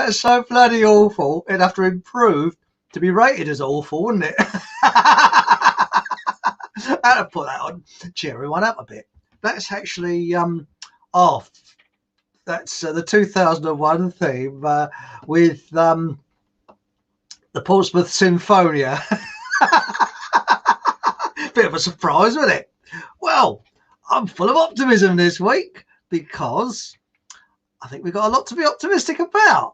That's so bloody awful. It'd have to improve to be rated as awful, wouldn't it? I had to put that on, cheer everyone up a bit. That's actually oh, that's the 2001 theme with the Portsmouth Sinfonia. Bit of a surprise, wasn't it? Well, I'm full of optimism this week because I think we've got a lot to be optimistic about.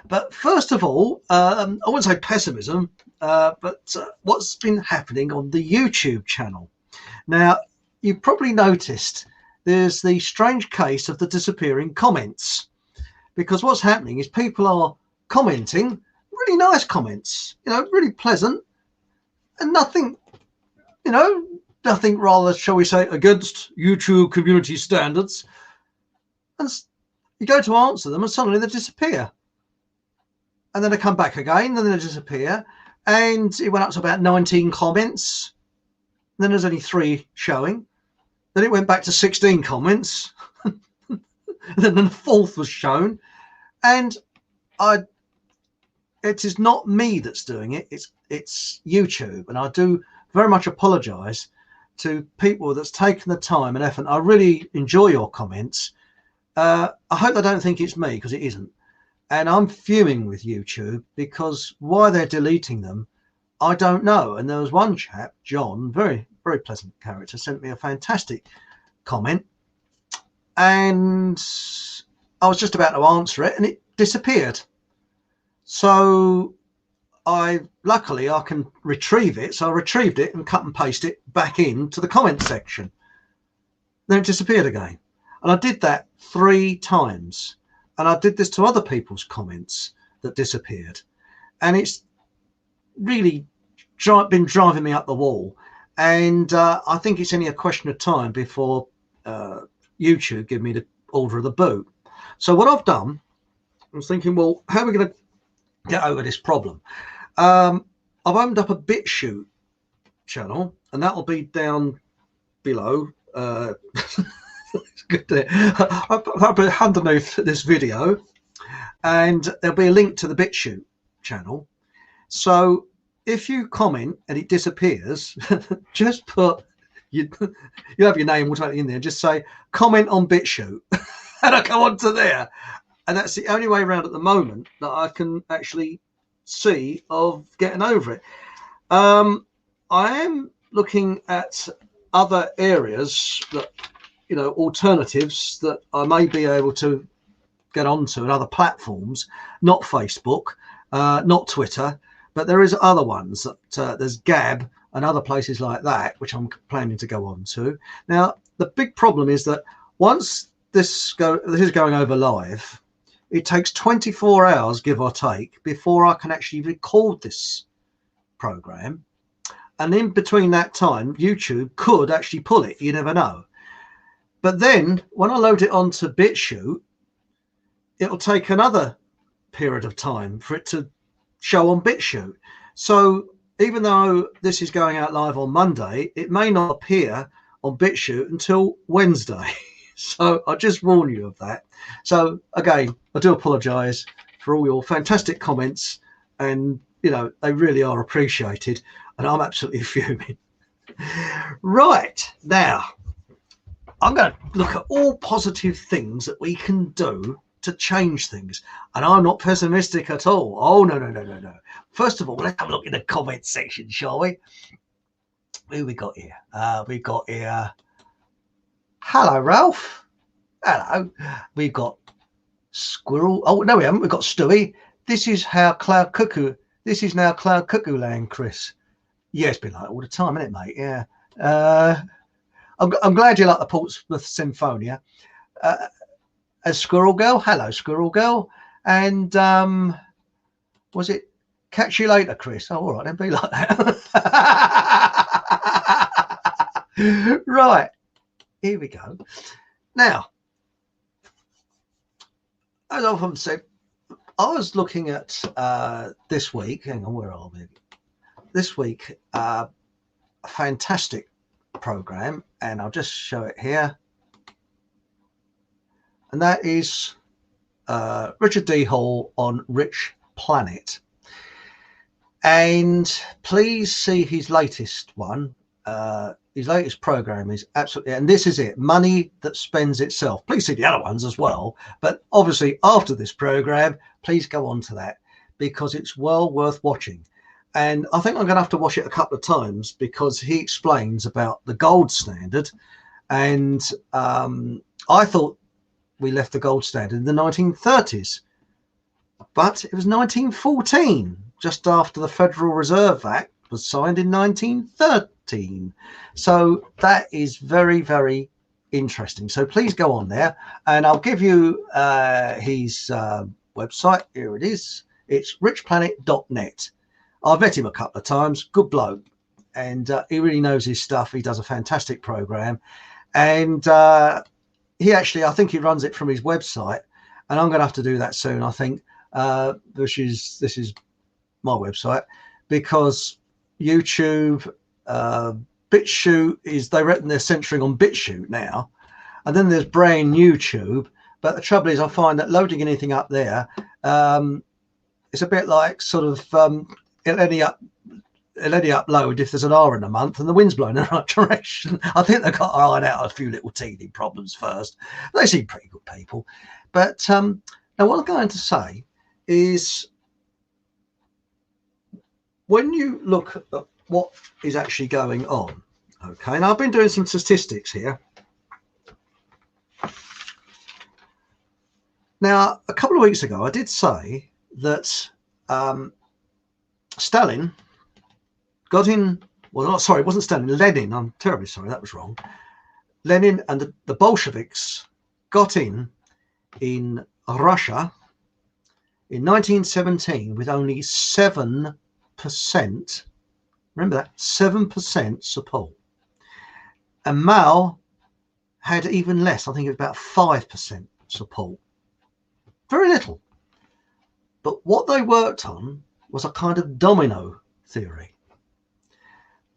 But first of all, I wouldn't say pessimism, but what's been happening on the YouTube channel. Now, you've probably noticed there's the strange case of the disappearing comments, because what's happening is people are commenting really nice comments, really pleasant, and nothing, nothing rather, shall we say, against YouTube community standards. And you go to answer them and suddenly they disappear. And then they come back again, and then they disappear. And it went up to about 19 comments. Then there's only 3 showing. Then it went back to 16 comments. Then the 4th was shown. And it is not me that's doing it. It's YouTube. And I do very much apologise to people that's taken the time and effort. I really enjoy your comments. I hope they don't think it's me, because it isn't. And I'm fuming with YouTube because why they're deleting them, I don't know. And there was one chap, John, very, very pleasant character, sent me a fantastic comment. And I was just about to answer it and it disappeared. So luckily I can retrieve it. So I retrieved it and cut and paste it back into the comment section. Then it disappeared again. And I did that 3 times. And I did this to other people's comments that disappeared. And it's really been driving me up the wall. And I think it's only a question of time before YouTube give me the order of the boot. So what I've done, I was thinking, well, how are we going to get over this problem? I've opened up a BitChute channel, and that'll be down below. It's good to, I'll put it underneath this video, and there'll be a link to the BitChute channel. So if you comment and it disappears, just put you have your name automatically in there. Just say comment on BitChute, and I go on to there. And that's the only way around at the moment that I can actually see of getting over it. I am looking at other areas that, alternatives that I may be able to get onto in other platforms, not Facebook, not Twitter, but there is other ones that there's Gab and other places like that, which I'm planning to go on to. Now, the big problem is that once this is going over live, it takes 24 hours, give or take, before I can actually record this program. And in between that time, YouTube could actually pull it. You never know. But then when I load it onto BitChute, it'll take another period of time for it to show on BitChute. So even though this is going out live on Monday, it may not appear on BitChute until Wednesday. So I just warn you of that. So again, I do apologise for all your fantastic comments, and they really are appreciated, and I'm absolutely fuming. Right, now I'm going to look at all positive things that we can do to change things, and I'm not pessimistic at all. Oh no. First of all, let's have a look in the comment section, shall we? Who we got here? We got here, hello Ralph, hello. We've got Squirrel. Oh no, we haven't. We've got Stewie. This is now Cloud Cuckoo land, Chris. Yeah, it's been like all the time, isn't it, mate? Yeah. I'm glad you like the Portsmouth Sinfonia. As Squirrel Girl, hello Squirrel Girl. And was it catch you later, Chris? Oh, all right, then be like that. Right, here we go. Now, as I've often said, I was looking at this week. Hang on, where are we? This week, a fantastic program, and I'll just show it here. And that is Richard D. Hall on Rich Planet. And please see his latest one. His latest program is absolutely, and this is it, money that spends itself. Please see the other ones as well. But obviously after this program, please go on to that because it's well worth watching. And I think I'm going to have to watch it a couple of times because he explains about the gold standard. And I thought we left the gold standard in the 1930s, but it was 1914, just after the Federal Reserve Act was signed in 1913. So that is very, very interesting. So please go on there and I'll give you his website. Here it is. It's richplanet.net. I've met him a couple of times. Good bloke. And he really knows his stuff. He does a fantastic program. And he actually, I think he runs it from his website. And I'm going to have to do that soon, I think. This is my website, because YouTube, BitChute is, they reckon they're centering on BitChute now, and then there's Brain YouTube. But the trouble is, I find that loading anything up there, it's a bit like sort of it'll only upload if there's an hour in a month and the wind's blowing in the right direction. I think they've got to iron out a few little teething problems first. They seem pretty good people. But now what I'm going to say is, when you look at what is actually going on, okay, and I've been doing some statistics here. Now, a couple of weeks ago, I did say that Stalin got in, well, not sorry, it wasn't Stalin, Lenin, I'm terribly sorry, that was wrong. Lenin and the Bolsheviks got in Russia in 1917 with only 7%, remember that, 7% support. And Mao had even less, I think it was about 5% support. Very little. But what they worked on was a kind of domino theory.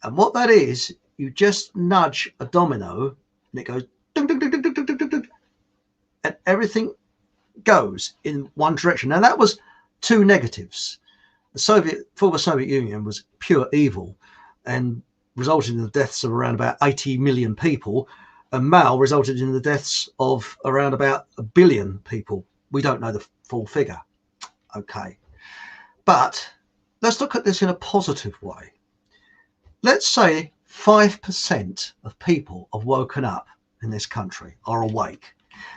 And what that is, you just nudge a domino and it goes ding, ding, ding, ding, ding, ding, ding, ding, and everything goes in one direction. Now that was two negatives. The former Soviet Union was pure evil and resulted in the deaths of around about 80 million people. And Mao resulted in the deaths of around about 1 billion people. We don't know the full figure. Okay. But let's look at this in a positive way. Let's say 5% of people have woken up in this country, are awake.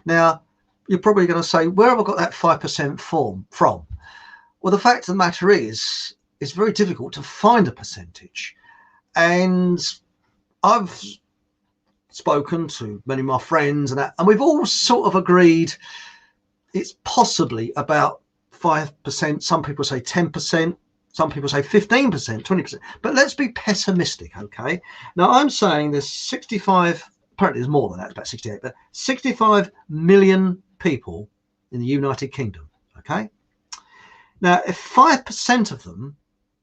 Now, you're probably going to say, where have I got that 5% from? Well, the fact of the matter is, it's very difficult to find a percentage. And I've spoken to many of my friends and we've all sort of agreed it's possibly about 5%. Some people say 10%. Some people say 15%, 20%. But let's be pessimistic, okay? Now, I'm saying there's 65, apparently there's more than that, it's about 68, but 65 million people in the United Kingdom, okay? Now, if 5% of them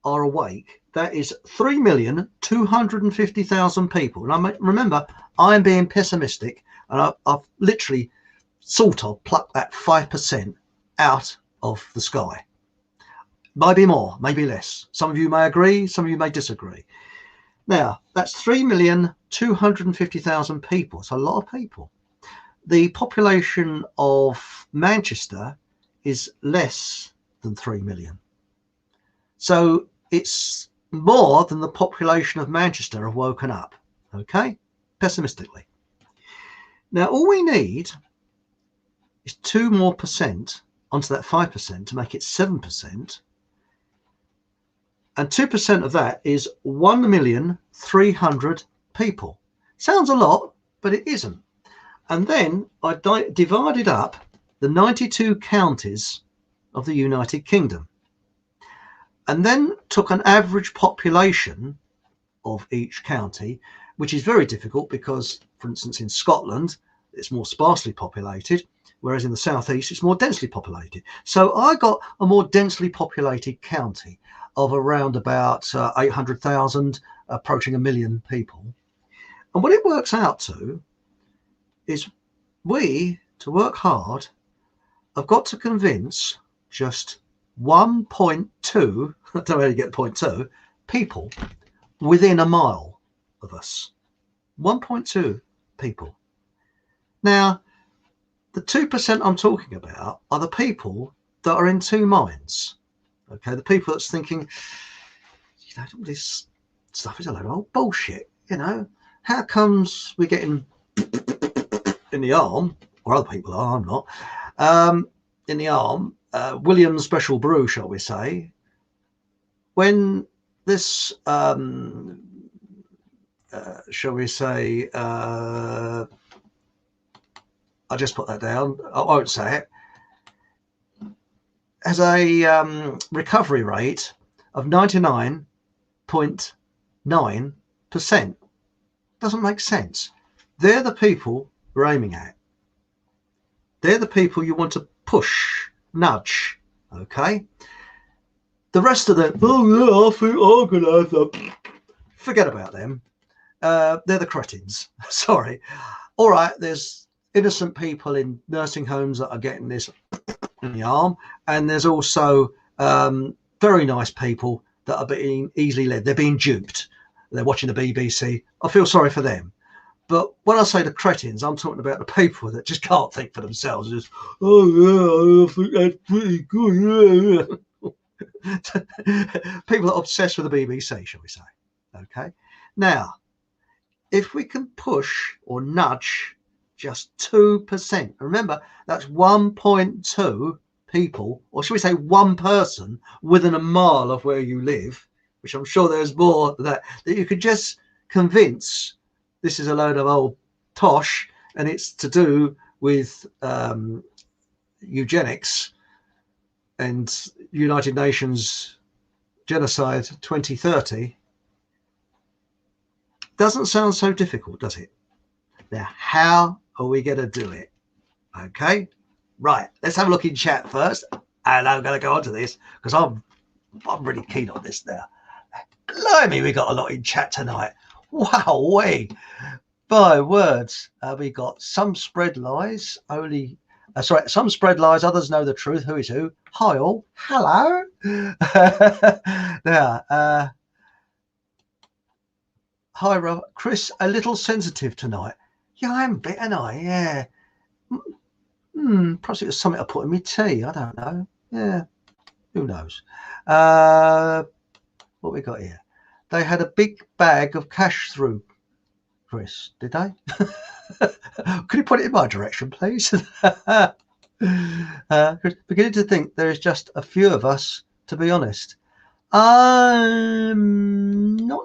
are awake, that is 3,250,000 people. And remember, I'm being pessimistic, and I've literally sort of plucked that 5% out of the sky. Maybe more, maybe less. Some of you may agree, some of you may disagree. Now, that's 3,250,000 people. It's a lot of people. The population of Manchester is less than 3 million. So it's more than the population of Manchester have woken up, okay? Pessimistically. Now, all we need is 2% more onto that 5% to make it 7%. And 2% of that is 1,300,000 people. Sounds a lot, but it isn't. And then I divided up the 92 counties of the United Kingdom, and then took an average population of each county, which is very difficult because, for instance, in Scotland, it's more sparsely populated, whereas in the southeast, it's more densely populated. So I got a more densely populated county of around about 800,000, approaching 1 million people. And what it works out to is we, to work hard, I've got to convince just 1.2, I don't know how you get 0.2, people within a mile of us. 1.2 people. Now, the 2% I'm talking about are the people that are in two minds. Okay, the people that's thinking, you know, all this stuff is a load of old bullshit. You know, how comes we're getting in the arm, or other people are, I'm not, in the arm, Williams Special Brew, shall we say, when this, shall we say, I just put that down, I won't say it, has a recovery rate of 99.9%. Doesn't make sense. They're the people we're aiming at. They're the people you want to push, nudge, okay? The rest of them, oh yeah, I think I'm gonna have to, forget about them. They're the cretins. Sorry. All right, there's innocent people in nursing homes that are getting this in the arm, and there's also very nice people that are being easily led. They're being duped. They're watching the BBC. I feel sorry for them. But when I say the cretins, I'm talking about the people that just can't think for themselves. Just, oh yeah, I think that's pretty good. People are obsessed with the BBC, shall we say? Okay. Now, if we can push or nudge just 2%, remember that's 1.2 people, or should we say one person within a mile of where you live, which I'm sure there's more that you could just convince this is a load of old tosh and it's to do with eugenics and United Nations genocide 2030. Doesn't sound so difficult, does it? Now, how are we going to do it? Okay, right, let's have a look in chat first, and I'm going to go on to this because I'm really keen on this now. Blimey, we got a lot in chat tonight. Wow, my words. We got some spread lies, only some spread lies, others know the truth. Who is who? Hi all. Hello. Now, hi Rob. Chris, a little sensitive tonight. Yeah, I am a bit, and I, yeah. Perhaps it was something I put in my tea. I don't know. Yeah, who knows? What we got here? They had a big bag of cash through, Chris, did they? Could you put it in my direction, please? Beginning to think there is just a few of us, to be honest. Not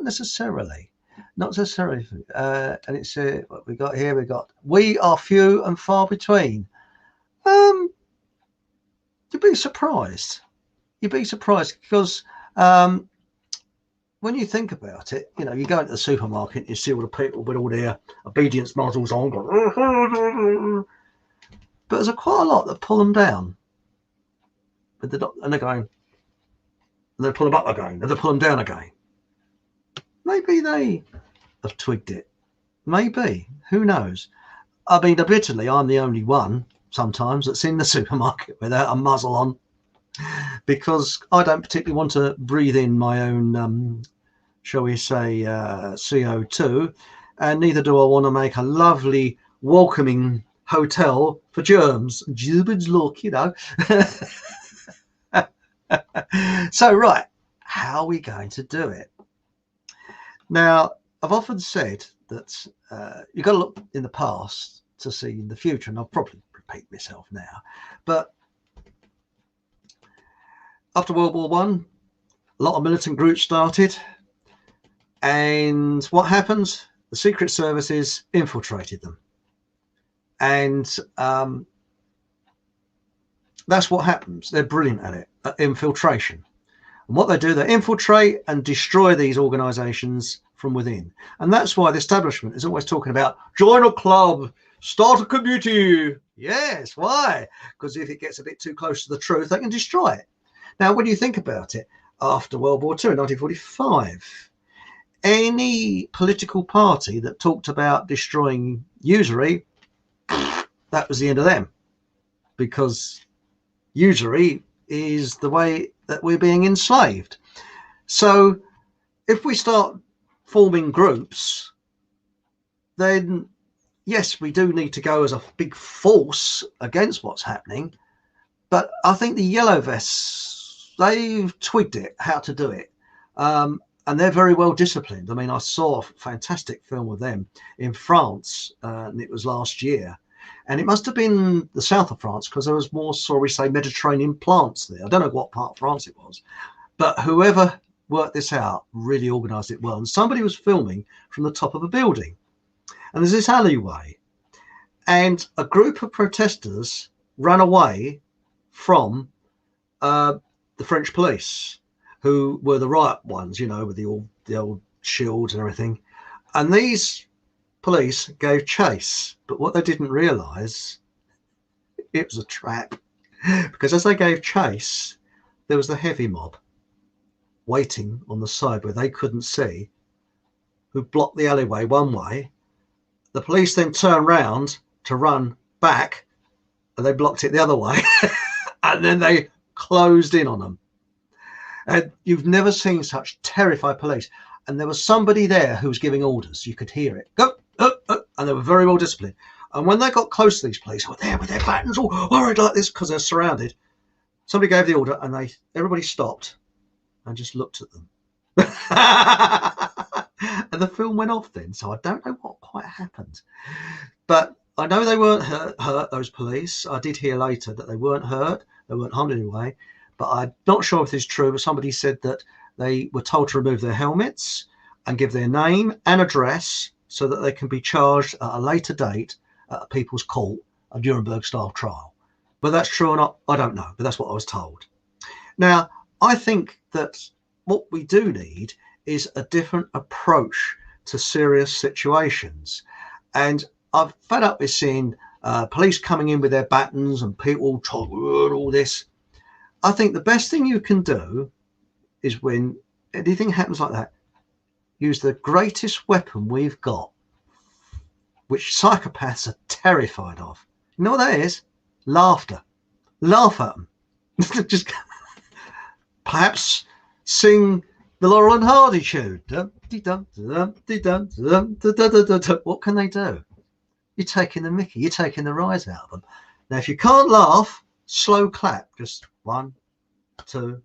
necessarily. Not necessarily. And it's what we got here. We are few and far between. You'd be surprised. You'd be surprised because when you think about it, you know, you go into the supermarket, you see all the people with all their obedience muzzles on, but there's quite a lot that pull them down. And they're going, and they pull them up again, and they pull them down again. Maybe they have twigged it. Maybe. Who knows? I mean, admittedly, I'm the only one sometimes that's in the supermarket without a muzzle on, because I don't particularly want to breathe in my own, shall we say, CO2, and neither do I want to make a lovely, welcoming hotel for germs. Germans look, you know. So, right, how are we going to do it? Now, I've often said that you've got to look in the past to see in the future, and I'll probably repeat myself now, but after World War I, a lot of militant groups started, and what happened? The secret services infiltrated them, and that's what happens. They're brilliant at it, at infiltration. And what they do, they infiltrate and destroy these organizations from within. And that's why the establishment is always talking about join a club, start a community. Yes, why? Because if it gets a bit too close to the truth, they can destroy it. Now, when you think about it, after World War II in 1945, any political party that talked about destroying usury, that was the end of them, because usury is the way that we're being enslaved. So if we start forming groups, then yes, we do need to go as a big force against what's happening. But I think the yellow vests, they've twigged it, how to do it. And they're very well disciplined. I mean, I saw a fantastic film with them in France, and it was last year. And it must have been the south of France, because there was more, shall we say, Mediterranean plants there. I don't know what part of France it was, but whoever worked this out really organised it well. And somebody was filming from the top of a building. And there's this alleyway. And a group of protesters ran away from the French police, who were the riot ones, you know, with the old shields and everything. And these police gave chase. But what they didn't realise, it was a trap. Because as they gave chase, there was the heavy mob waiting on the side where they couldn't see, who blocked the alleyway one way. The police then turned round to run back, and they blocked it the other way. And then they closed in on them. And you've never seen such terrified police. And there was somebody there who was giving orders. You could hear it. Go, and they were very well disciplined. And when they got close to these police, were there with their batons all worried like this because they're surrounded. Somebody gave the order, and everybody stopped and just looked at them. And the film went off then. So I don't know what quite happened. But I know they weren't hurt, those police. I did hear later that they weren't hurt. They weren't harmed anyway. But I'm not sure if this is true, but somebody said that they were told to remove their helmets and give their name and address so that they can be charged at a later date at a people's court, a Nuremberg-style trial. Whether that's true or not, I don't know, but that's what I was told. Now, I think that what we do need is a different approach to serious situations. And I've fed up with seeing police coming in with their batons and people talking all this. I think the best thing you can do is, when anything happens like that, use the greatest weapon we've got, which psychopaths are terrified of. You know what that is? Laughter. Laugh at them. Just perhaps sing the Laurel and Hardy tune. What can they do? You're taking the mickey. You're taking the rise out of them. Now, if you can't laugh, slow clap. Just 1, 2,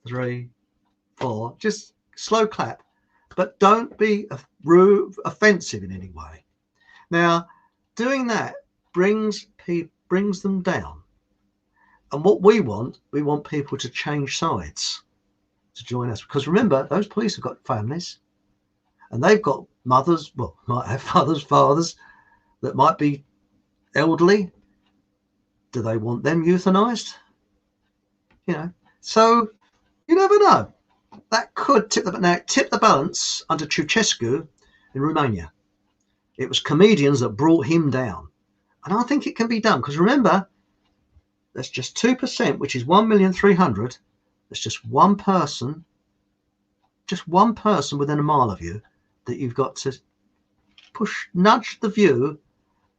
3, 4. Just slow clap. But don't be rude, offensive in any way. Now, doing that brings them down. And what we want people to change sides, to join us. Because remember, those police have got families, and they've got mothers, well, might have fathers that might be elderly. Do they want them euthanized? You know, so you never know. That could tip the balance under Ceausescu in Romania. It was comedians that brought him down. And I think it can be done, because remember, that's just 2%, which is 1,300,000. That's just one person within a mile of you that you've got to nudge the view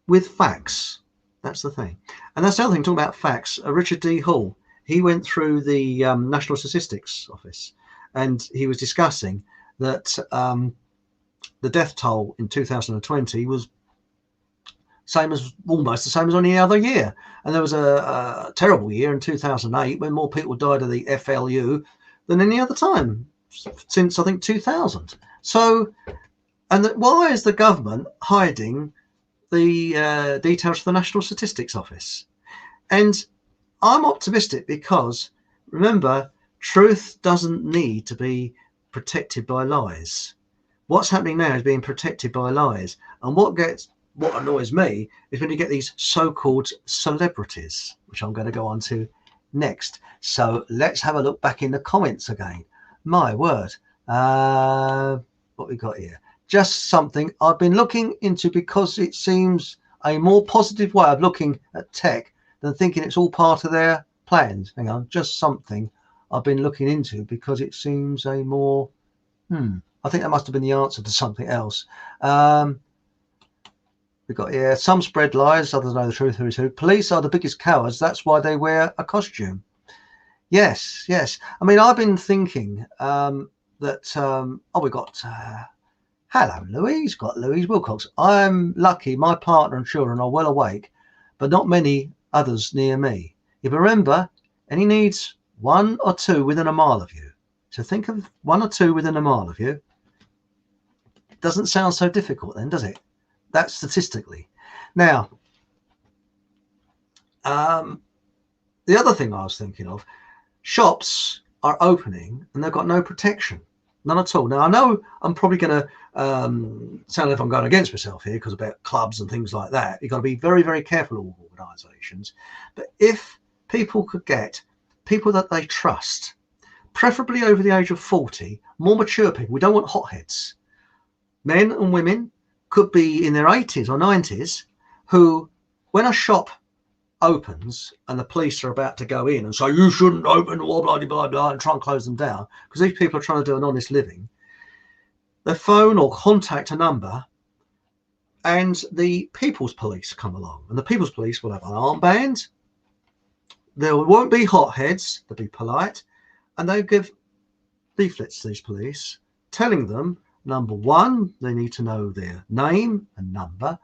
with facts. That's the thing. And that's the other thing, talking about facts. Richard D. Hall, he went through the National Statistics Office, and he was discussing that the death toll in 2020 was almost the same as any other year. And there was a terrible year in 2008 when more people died of the FLU than any other time since, I think, 2000. So, and why is the government hiding the details for the National Statistics Office? And I'm optimistic, because remember, truth doesn't need to be protected by lies. What's happening now is being protected by lies. And what annoys me is when you get these so-called celebrities, which I'm going to go on to next. So let's have a look back in the comments again. My word, what we got here? Just something I've been looking into, because it seems a more positive way of looking at tech than thinking it's all part of their plans. Hang on, just something I've been looking into, because it seems a more, I think that must have been the answer to something else. We've got here, some spread lies, others know the truth. Who is who? Police are the biggest cowards. That's why they wear a costume. Yes, yes. I mean, I've been thinking that, oh, we got, hello, Louise. Got Louise Wilcox. I'm lucky my partner and children are well awake, but not many others near me. If you remember, any needs one or two within a mile of you. So think of one or two within a mile of you. It doesn't sound so difficult then, does it? That's statistically. Now, the other thing I was thinking of, shops are opening and they've got no protection, none at all. Now, I know I'm probably going to sound like I'm going against myself here because about clubs and things like that. You've got to be very, very careful of organisations. But if people could get people that they trust, preferably over the age of 40, more mature people, we don't want hotheads, men and women, could be in their 80s or 90s, who, when a shop opens and the police are about to go in and say, you shouldn't open, blah, blah, blah, blah, and try and close them down, because these people are trying to do an honest living, they phone or contact a number and the people's police come along. And the people's police will have an armband. There won't be hotheads, they'll be polite, and they'll give leaflets to these police telling them, number one, they need to know their name and number,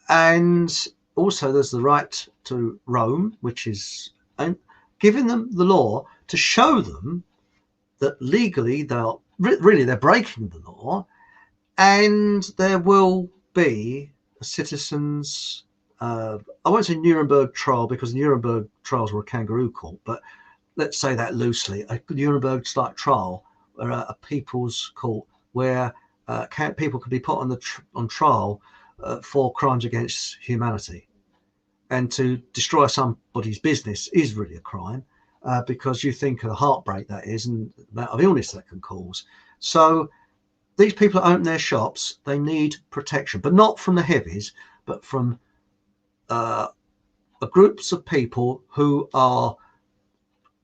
and also there's the right to roam, which is giving them the law to show them that legally they're breaking the law, and there will be a citizens, I won't say Nuremberg trial, because Nuremberg trials were a kangaroo court, but let's say that loosely, a Nuremberg-like trial, or a people's court, where people could be put on trial for crimes against humanity. And to destroy somebody's business is really a crime, because you think of the heartbreak that is and the amount of illness that can cause. So these people that own their shops, they need protection, but not from the heavies, but from groups of people who are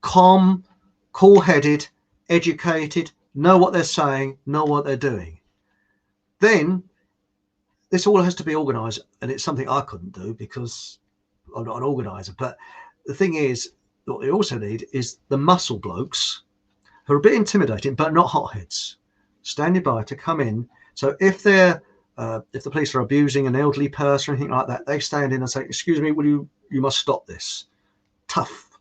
calm, cool-headed, educated, know what they're saying, know what they're doing. Then this all has to be organised, and it's something I couldn't do because I'm not an organiser. But the thing is, what they also need is the muscle blokes who are a bit intimidating, but not hotheads, standing by to come in. So if the police are abusing an elderly person or anything like that, they stand in and say, "Excuse me, you must stop this." Tough,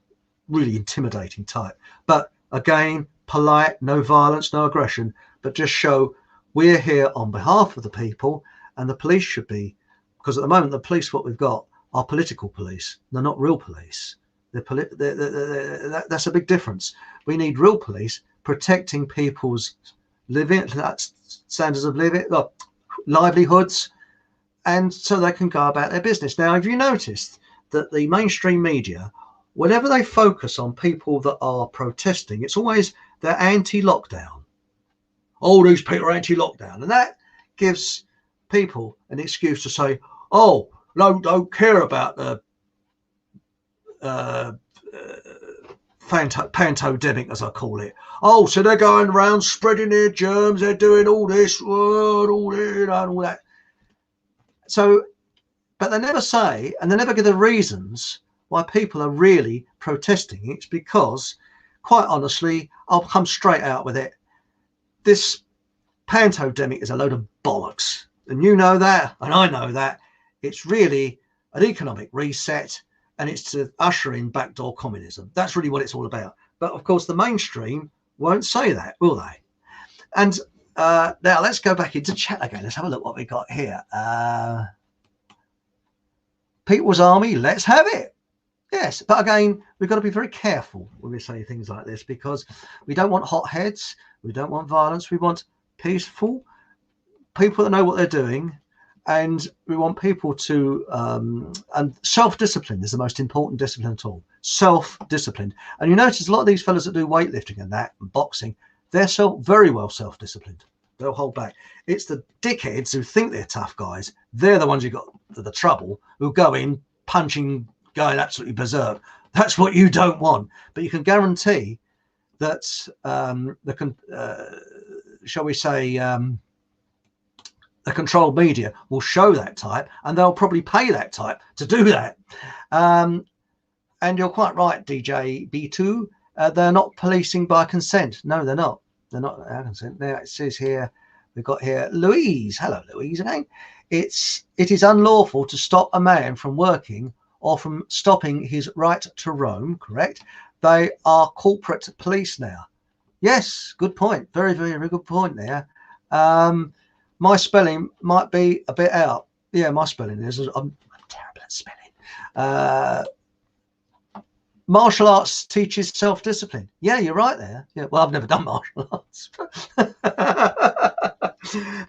really intimidating type. But again, polite, no violence, no aggression, but just show we're here on behalf of the people, and the police should be, because at the moment the police, what we've got, are political police. They're not real police. That's a big difference. We need real police protecting people's living standards of living, livelihoods, and so they can go about their business. Now, have you noticed that the mainstream media, whenever they focus on people that are protesting, it's always they're anti-lockdown. Oh, these people are anti-lockdown. And that gives people an excuse to say, oh, no, don't care about the pandemic, as I call it. Oh, so they're going around spreading their germs, they're doing all this, all that. So, but they never say, and they never give the reasons why people are really protesting. It's because, quite honestly, I'll come straight out with it, this pandemic is a load of bollocks, and you know that, and I know that. It's really an economic reset, and it's to usher in backdoor communism. That's really what it's all about. But of course, the mainstream won't say that, will they? And now let's go back into chat again. Let's have a look what we got here. People's Army, let's have it. Yes, but again, we've got to be very careful when we say things like this, because we don't want hotheads, we don't want violence, we want peaceful people that know what they're doing, and we want people to, and self-discipline is the most important discipline at all. Self-discipline. And you notice a lot of these fellas that do weightlifting and that, and boxing, they're very well self-disciplined. They'll hold back. It's the dickheads who think they're tough guys. They're the ones who got the trouble, who go in punching, going absolutely berserk. That's what you don't want. But you can guarantee that shall we say, the the controlled media will show that type, and they'll probably pay that type to do that. And you're quite right, DJ B2. They're not policing by consent. No, they're not. They're not by consent. Now it says here, we've got here Louise. Hello, Louise again. It is unlawful to stop a man from working or from stopping his right to roam. Correct. They are corporate police now. Yes, good point. Very, very, very good point there. My spelling might be a bit out. Yeah, my spelling is. I'm terrible at spelling. Martial arts teaches self-discipline. Yeah, you're right there. Yeah, well, I've never done martial arts.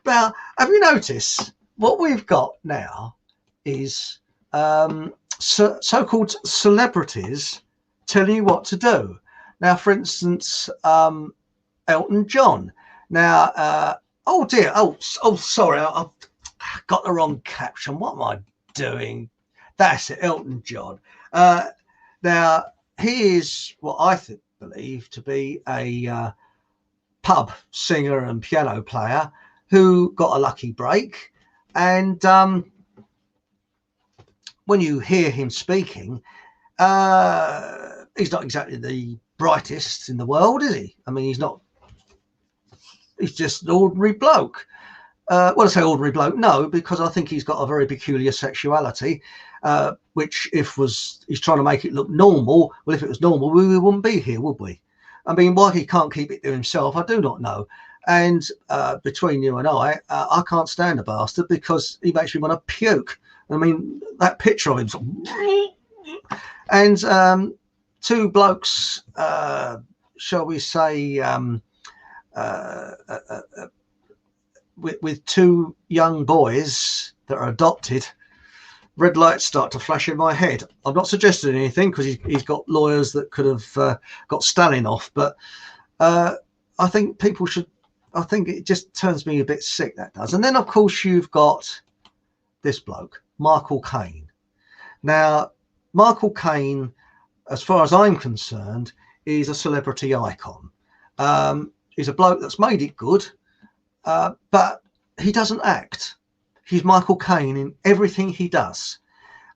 But have you noticed what we've got now is so-called celebrities telling you what to do. Now, for instance, Elton John. Now, oh dear. Oh, sorry. I've got the wrong caption. What am I doing? That's it, Elton John. Now, he is what I believe to be a pub singer and piano player who got a lucky break. And when you hear him speaking, he's not exactly the brightest in the world, is he? I mean, he's just an ordinary bloke. Well, I say ordinary bloke, no, because I think he's got a very peculiar sexuality, which he's trying to make it look normal. Well, if it was normal, we wouldn't be here, would we? I mean, why he can't keep it to himself, I do not know. And between you and I can't stand the bastard because he makes me want to puke. I mean, that picture of him. And two blokes, shall we say, with two young boys that are adopted, red lights start to flash in my head. I'm not suggesting anything because he's got lawyers that could have got Stalin off, but I think people should. I think it just turns me a bit sick, that does. And then, of course, you've got this bloke, Michael Caine. Now, Michael Caine, as far as I'm concerned, is a celebrity icon. He's a bloke that's made it good, but he doesn't act. He's Michael Caine in everything he does.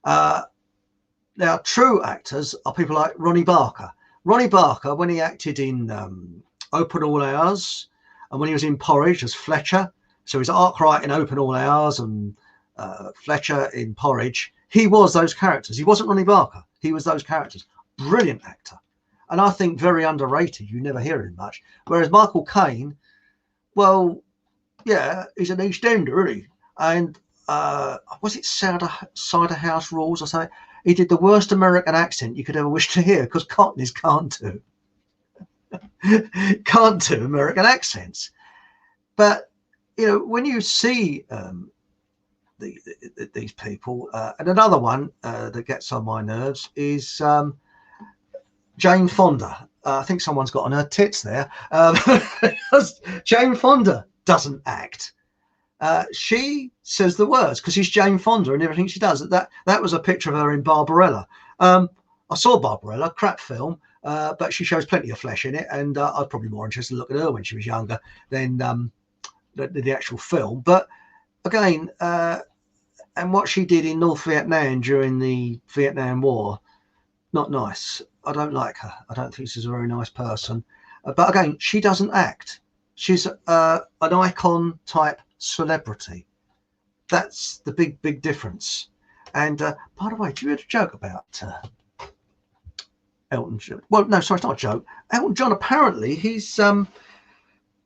Now, true actors are people like Ronnie Barker. Ronnie Barker, when he acted in Open All Hours, and when he was in Porridge as Fletcher, so he's Arkwright in Open All Hours and Fletcher in Porridge, he was those characters. He wasn't Ronnie Barker. He was those characters. Brilliant actor. And I think very underrated. You never hear him much. Whereas Michael Caine, well, yeah, he's an East Ender, isn't he? And was it Cider House Rules or something? He did the worst American accent you could ever wish to hear because Cockneys can't do. Can't do American accents. But, you know, when you see these people, and another one that gets on my nerves is Jane Fonda. I think someone's got on her tits there. Jane Fonda doesn't act. She says the words because she's Jane Fonda and everything she does. That was a picture of her in Barbarella. I saw Barbarella, crap film, but she shows plenty of flesh in it, and I was probably more interested to look at her when she was younger than the actual film. But again, and what she did in North Vietnam during the Vietnam War, not nice. I don't like her. I don't think she's a very nice person. But again, she doesn't act. She's an icon type celebrity. That's the big difference. And by the way, do you hear a joke about Elton John? Well, no, sorry, it's not a joke. Elton John, apparently, he's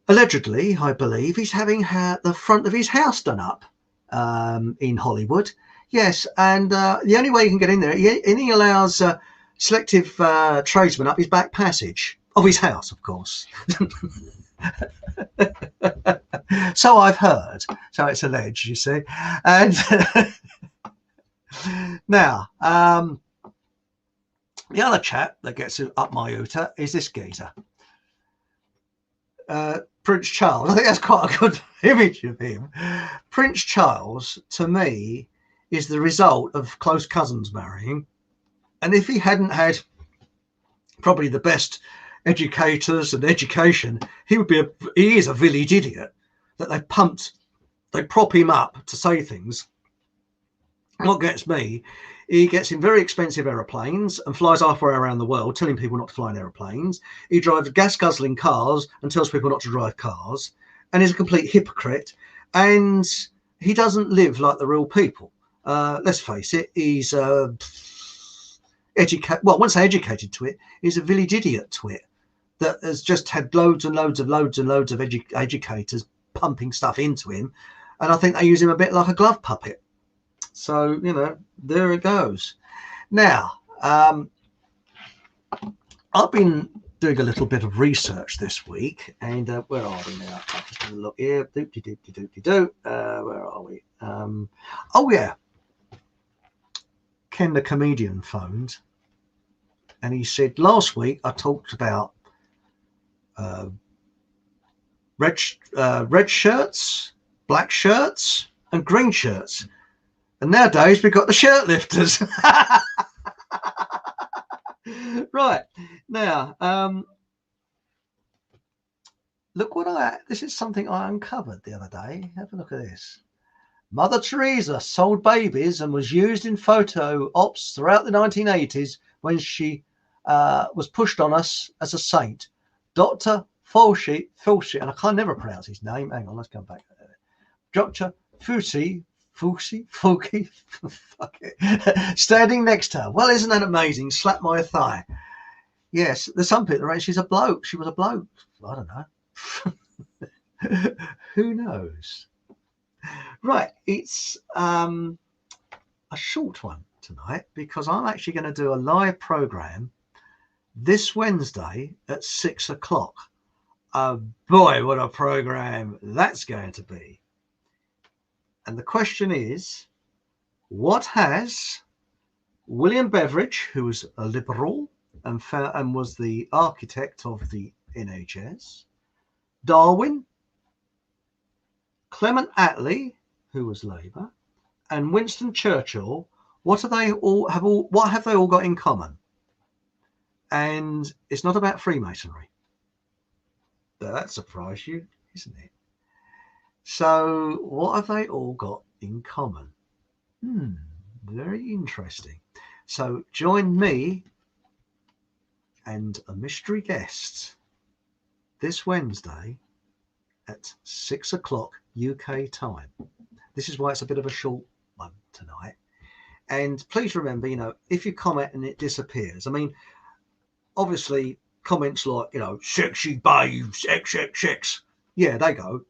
allegedly, I believe, he's having the front of his house done up in Hollywood. Yes, and the only way you can get in there, he allows selective tradesmen up his back passage of his house, of course. So I've heard. So it's alleged, you see. And now, the other chap that gets up my Uta is this geezer. Prince Charles. I think that's quite a good image of him. Prince Charles, to me, is the result of close cousins marrying. And if he hadn't had probably the best educators and education, he is a village idiot that they pumped they prop him up to say things. What gets me, he gets in very expensive aeroplanes and flies halfway around the world telling people not to fly in aeroplanes. He drives gas guzzling cars and tells people not to drive cars, and he's a complete hypocrite, and he doesn't live like the real people. Let's face it, he's educated. Well, once educated to it, he's a village idiot to it that has just had loads and loads of educators pumping stuff into him, and I think they use him a bit like a glove puppet. So, you know, there it goes. Now, I've been doing a little bit of research this week, and where are we now? I'm just going to look here. Where are we? Oh, yeah. Ken the comedian phoned, and he said, last week I talked about red shirts, black shirts, and green shirts. And nowadays we've got the shirt lifters. Right. Now, look what this is something I uncovered the other day. Have a look at this. Mother Teresa sold babies and was used in photo ops throughout the 1980s when she was pushed on us as a saint. Dr. Fulci, and I can never pronounce his name. Hang on, let's come back. Dr. Fulci, fuck it. Standing next to her. Well, isn't that amazing? Slap my thigh. Yes, there's some people around. She's a bloke. She was a bloke. I don't know. Who knows? Right, it's a short one tonight because I'm actually going to do a live program this Wednesday at 6 o'clock. Oh boy, what a program that's going to be. And the question is, what has William Beveridge, who was a liberal and was the architect of the NHS, Darwin, Clement Attlee, who was Labour, and Winston Churchill, what have they all got in common? And it's not about Freemasonry. That surprised you, isn't it? So what have they all got in common? Very interesting. So join me and a mystery guest this Wednesday at 6 o'clock UK time. This is why it's a bit of a short one tonight. And please remember, you know, if you comment and it disappears, I mean, obviously comments like, you know, sexy babes, XXX, yeah, they go.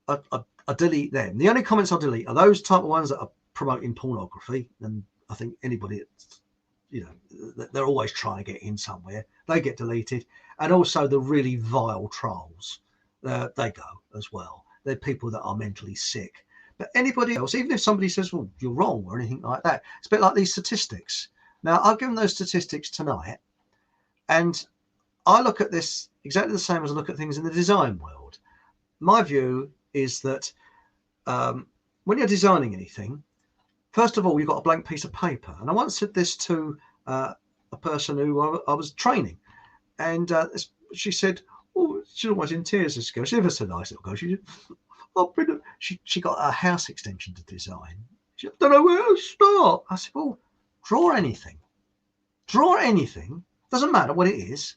I delete them. The only comments I delete are those type of ones that are promoting pornography, and I think anybody that's, you know, they're always trying to get in somewhere, they get deleted. And also the really vile trolls, they go as well. They're people that are mentally sick. But anybody else, even if somebody says, well, you're wrong or anything like that, it's a bit like these statistics. Now, I've given those statistics tonight, and I look at this exactly the same as I look at things in the design world. My view is that when you're designing anything, first of all, you've got a blank piece of paper. And I once said this to a person who I was training, and she said, oh, she's almost in tears, this girl. She never said a nice little girl. She said, oh, she got a house extension to design. She said, I don't know where to start. I said, well, draw anything. Draw anything. Doesn't matter what it is.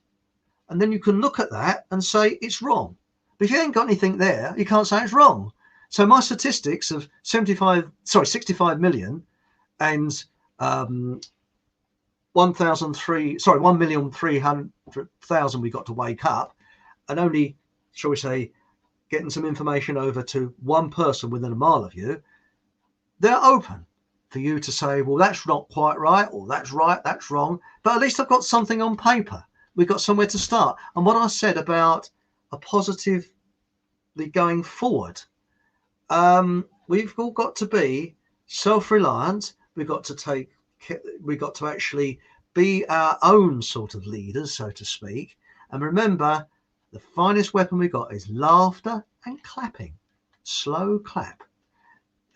And then you can look at that and say it's wrong. But if you ain't got anything there, you can't say it's wrong. So my statistics of 65 million and 1,300,000 we got to wake up, and only, shall we say, getting some information over to one person within a mile of you, they're open for you to say, well, that's not quite right, or that's right, that's wrong. But at least I've got something on paper. We've got somewhere to start. And what I said about a positively going forward, we've all got to be self-reliant. We've got to actually be our own sort of leaders, so to speak. And remember, the finest weapon we got is laughter and clapping. Slow clap.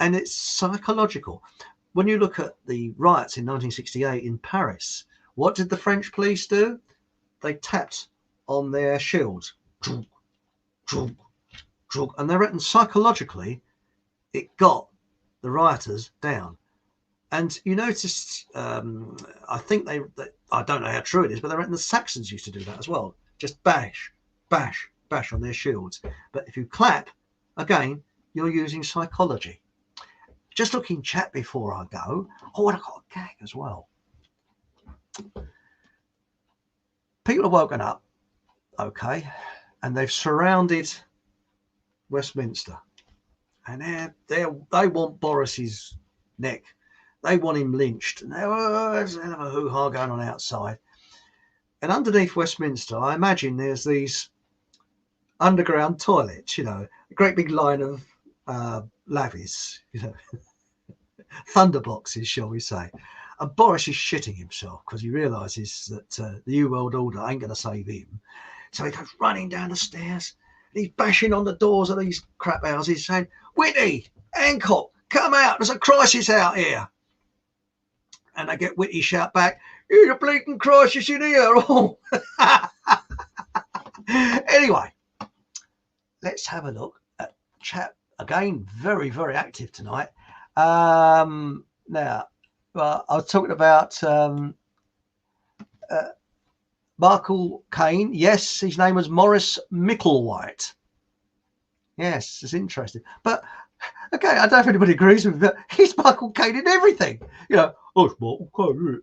And it's psychological. When you look at the riots in 1968 in Paris, what did the French police do? They tapped on their shields. And they reckon psychologically it got the rioters down. And you noticed, I think they, I don't know how true it is, but they reckon the Saxons used to do that as well. Just bash, bash, bash on their shields. But if you clap, again, you're using psychology. Just looking chat before I go. Oh, and I've got a gag as well. People have woken up, okay, and they've surrounded Westminster. And they want Boris's neck. They want him lynched. And there's a hell of a hoo-ha going on outside. And underneath Westminster, I imagine there's these underground toilets, you know, a great big line of lavies, you know, thunderboxes, shall we say. And Boris is shitting himself because he realises that the New World Order ain't going to save him. So he goes running down the stairs. And he's bashing on the doors of these crap houses saying, Whitty, Hancock, come out. There's a crisis out here. And they get Whitty shout back, there's a bleeding crisis in here. Oh. Anyway, let's have a look at chat. Again, very, very active tonight. Now, well, I was talking about Michael Caine. Yes, his name was Maurice Micklewhite. Yes, it's interesting. But, okay, I don't know if anybody agrees with me, but he's Michael Caine in everything. You know, oh, it's Michael Caine.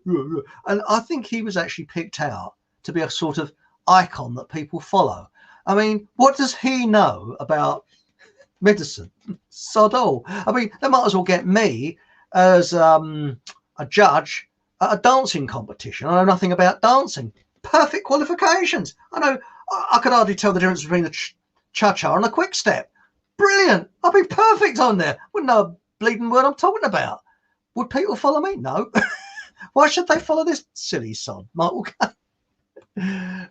And I think he was actually picked out to be a sort of icon that people follow. I mean, what does he know about medicine? Sod all. I mean, they might as well get me as a judge at a dancing competition. I know nothing about dancing. Perfect qualifications. I know I could hardly tell the difference between the cha-cha and a quick step. Brilliant. I'd be perfect on there. Wouldn't know a bleeding word I'm talking about. Would people follow me? No. Why should they follow this silly sod, Michael?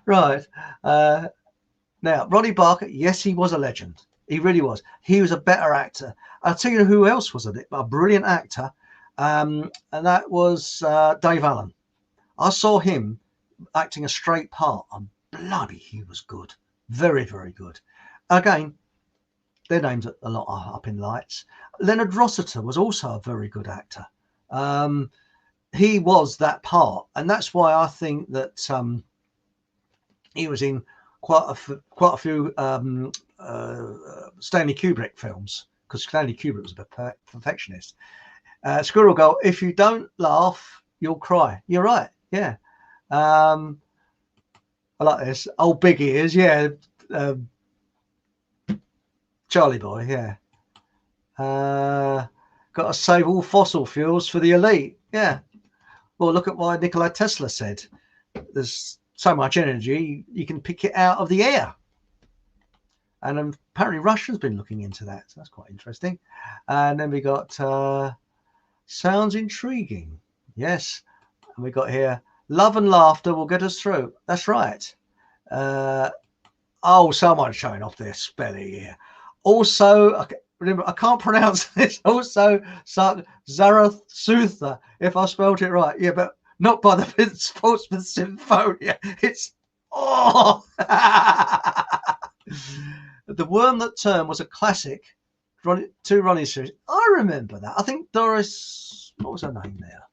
Right. Now, Ronnie Barker, yes, he was a legend. He really was. He was a better actor. I'll tell you who else was a brilliant actor, and that was Dave Allen. I saw him acting a straight part, and bloody, he was good. Very, very good. Again, their names are a lot up in lights. Leonard Rossiter was also a very good actor. He was that part, and that's why I think that he was in quite a few Stanley Kubrick films, because Stanley Kubrick was a perfectionist. Squirrel Girl, if you don't laugh, you'll cry. You're right. Yeah. I like this. Old big ears. Yeah. Charlie Boy. Yeah. Got to save all fossil fuels for the elite. Yeah. Well, look at what Nikola Tesla said. There's so much energy, you can pick it out of the air. And apparently Russia's been looking into that. So that's quite interesting. And then we got sounds intriguing. Yes. And we got here, love and laughter will get us through. That's right. Oh, someone's showing off their spelling here. Also, remember, I can't pronounce this. Also, Zarathustra, if I spelled it right. Yeah, but not by the Sportsman Symphonia. It's, oh. The Worm That Turned was a classic. Ronnie series. I remember that. I think Doris, what was her name there?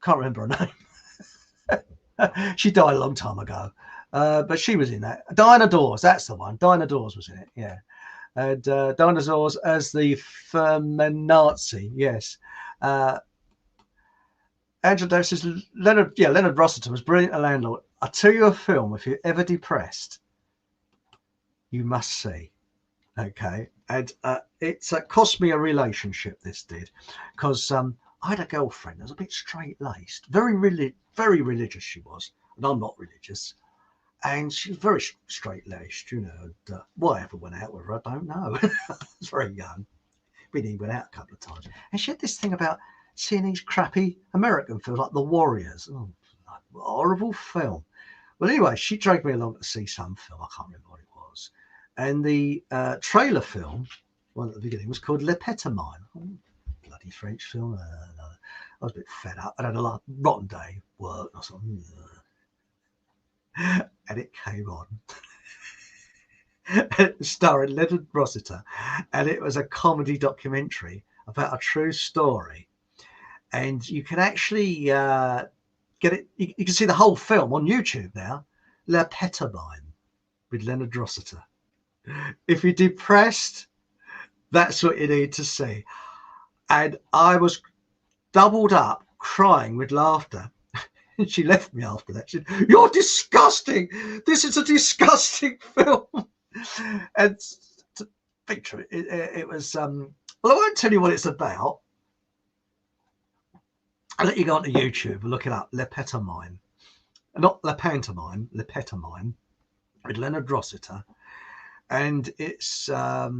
Can't remember her name. She died a long time ago. But she was in that. Dinah Dawes, that's the one. Dinah Dawes was in it, yeah. And Dinah Dawes as the feminazi, yes. Angela Davis says, Leonard Rossiter was brilliant a landlord. I'll tell you a film, if you're ever depressed, you must see. Okay. And it's cost me a relationship, this did. Because I had a girlfriend that was a bit straight-laced. Very religious she was. And I'm not religious. And she was very straight-laced, you know. And, why I ever went out with her, I don't know. I was very young. We went out a couple of times. And she had this thing about seeing these crappy American films like The Warriors. Oh, horrible film. Well, anyway, she dragged me along to see some film. I can't remember what it was. And the trailer film, one at the beginning, was called Le Pétamine. Oh, bloody French film. I was a bit fed up. I had a rotten day work or something. And it came on. starring Leonard Rossiter, and it was a comedy documentary about a true story. And you can actually get it. You can see the whole film on YouTube now. La Petamine with Leonard Rossiter. If you're depressed, that's what you need to see. And I was doubled up, crying with laughter. And she left me after that. She said, "You're disgusting. This is a disgusting film." And to be true, it was. Well, I won't tell you what it's about. I'll let you go onto YouTube and look it up. Le Petamine, not La Pantomime, Le Petamine, with Leonard Rossiter, and it's a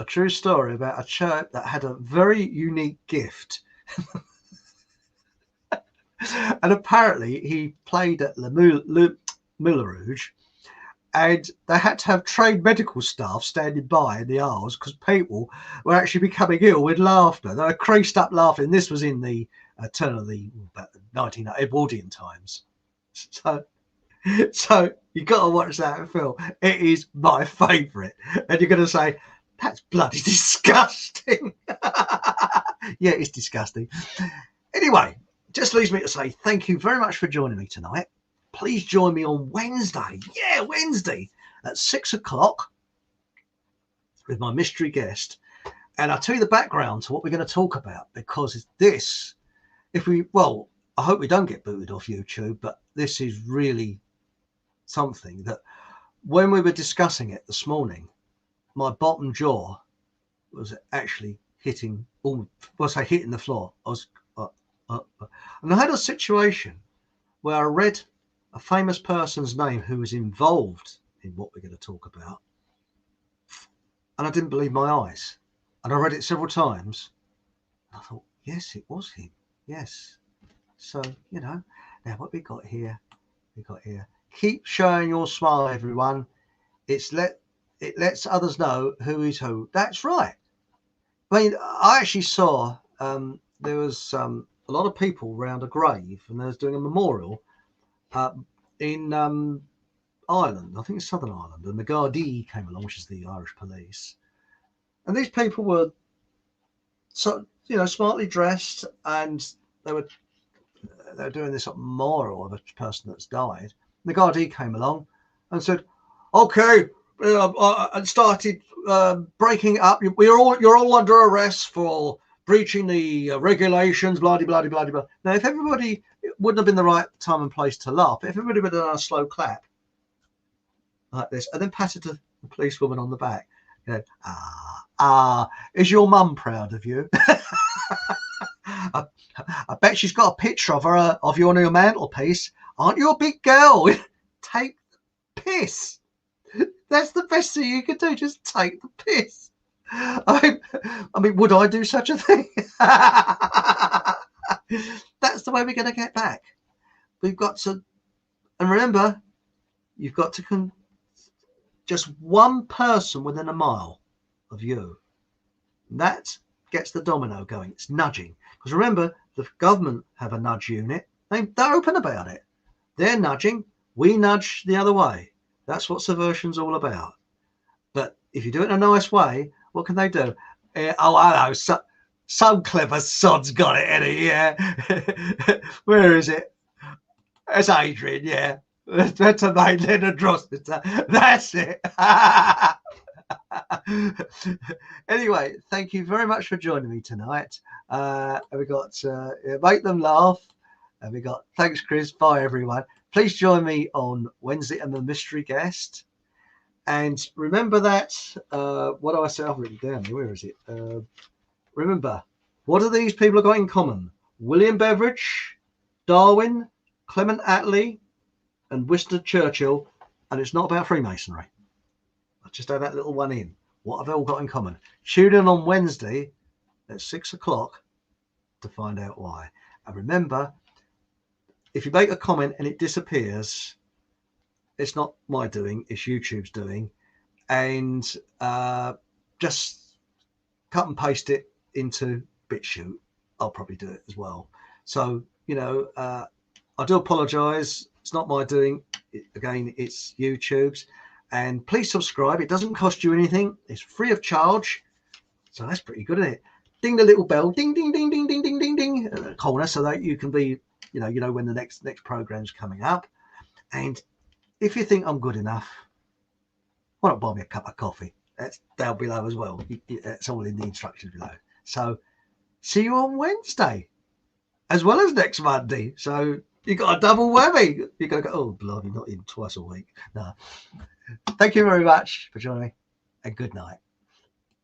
true story about a church that had a very unique gift. And apparently he played at Le Moulin Rouge, and they had to have trained medical staff standing by in the aisles because people were actually becoming ill with laughter. They were creased up laughing. This was in the turn of the 19 Edwardian times. So you got to watch that film. It is my favourite. And you're going to say, that's bloody disgusting. Yeah, it's disgusting. Anyway, just leaves me to say thank you very much for joining me tonight. Please join me on Wednesday. Yeah, Wednesday at 6 o'clock with my mystery guest. And I'll tell you the background to what we're going to talk about, because this, I hope we don't get booted off YouTube, but this is really something that when we were discussing it this morning, my bottom jaw was actually hitting the floor. And I had a situation where I read a famous person's name who was involved in what we're going to talk about, and I didn't believe my eyes. And I read it several times. I thought, yes, it was him. Yes. So, now what we got here, keep showing your smile, everyone. It lets others know who is who. That's right. I mean, I actually saw there was a lot of people around a grave, and they was doing a memorial in Ireland. I think it's Southern Ireland, and the Gardaí came along, which is the Irish police, and these people were smartly dressed, and they were doing this memorial of a person that's died. The Gardaí came along and said, "Okay," and started breaking up. You're all under arrest for breaching the regulations. Blah blah blah blah blah. Now, if everybody, it wouldn't have been the right time and place to laugh. If everybody would have done a slow clap like this, and then patted the policewoman on the back, is your mum proud of you? I bet she's got a picture of you on your mantelpiece. Aren't you a big girl? Take the piss. That's the best thing you could do. Just take the piss. I mean, would I do such a thing? That's the way we're going to get back. We've got to, and remember, you've got to just one person within a mile of you. That gets the domino going. It's nudging. Because remember, the government have a nudge unit. They're open about it. They're nudging. We nudge the other way. That's what subversion's all about. But if you do it in a nice way, what can they do? Hello, some clever sod's got it, Eddie. Yeah. Where is it? It's Adrian. Yeah. That's a mate, Leonard Rossiter. That's it. Anyway, thank you very much for joining me tonight. We got Make Them Laugh, and we got thanks, Chris. Bye, everyone. Please join me on Wednesday and the mystery guest. And remember that what do I say? I've written down. Where is it? Remember, what do these people got in common? William Beveridge, Darwin, Clement Attlee, and Winston Churchill. And it's not about Freemasonry. I just add that little one in. What have they all got in common? Tune in on Wednesday at 6 o'clock to find out why. And remember, if you make a comment and it disappears, it's not my doing, it's YouTube's doing. And just cut and paste it into BitChute. I'll probably do it as well. So, I do apologise. It's not my doing. Again, it's YouTube's. And please subscribe. It doesn't cost you anything. It's free of charge. So that's pretty good, isn't it? Ding the little bell, ding, ding, ding, ding, ding, ding, ding, ding, at the corner, so that you can be, you know when the next program's coming up. And if you think I'm good enough, why not buy me a cup of coffee? That's down below as well. That's all in the instructions below. So see you on Wednesday, as well as next Monday. So you got a double whammy. You got to go, oh, bloody, not in twice a week. No. Thank you very much for joining me, and good night.